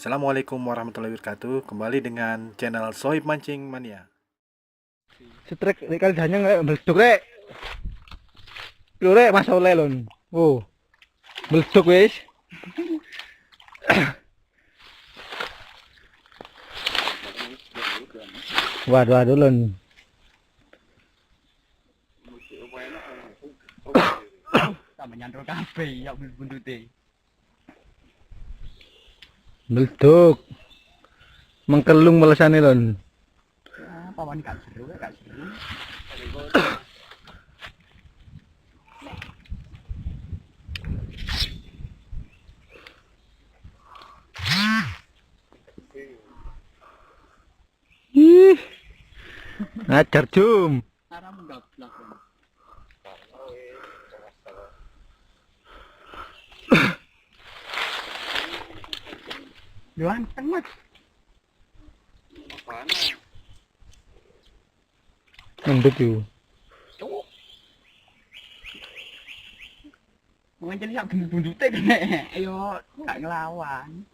Assalamualaikum warahmatullahi wabarakatuh. Kembali dengan channel Sohib Mancing Mania. Setrek kali hanya nggak meledak rek. Lho rek Mas Oleh lon. Oh. Meledak wis. Waduh waduh lon. Sama nyantol kabeh ya buntute. Meledak. Mengkelung melesane lon. Ah, pawan gak seru, gak seru. Ih. Ngajar jum. Cara menggablak. Yo anteng Mas. Ngendut yo. Wong jadi sak buntute kene. Ayo gak ngelawan.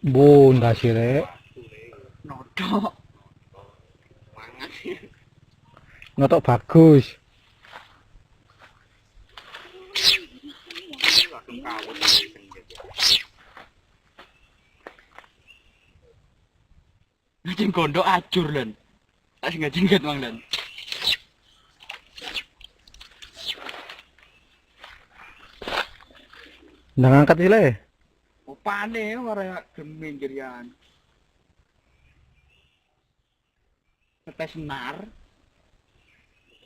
Bun kasih rek. Nodok. Ngotok bagus. Ngajeng gondok ajur len. Tak sing jingget mang len. Nang angkat sih le. Opane ora gemin jerian. Tetes senar.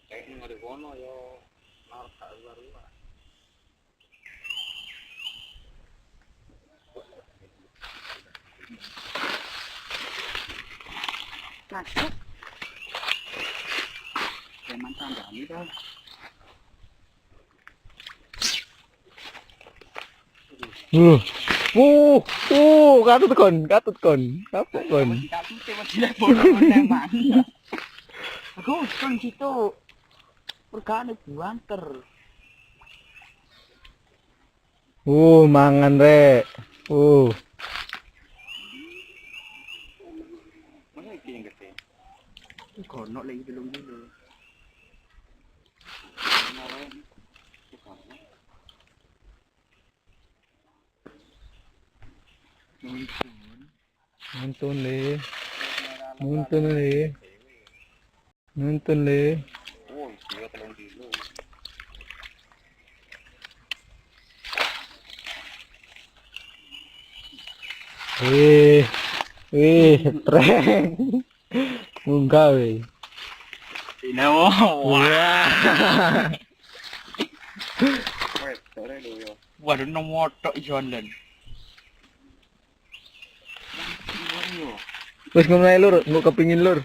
Kayak ngene kono yo nar gak luar-luar. Masuk. Preman tanggani dah. Katut kon, katut kon. Apa kon? Katut masih bodoh nang mana. Aku kan situ. Perkane buanter. Mangan rek. Mana iki yang gede? Kono lagi belum dulu. Nuntun le. Nuntun le. Nuntun le. Oh, iya telung dulu. Treng. Munggah weh. Inawo. Wah. Waduh nomotok ijon len. Wis ngono ae lur, engko kepingin lur.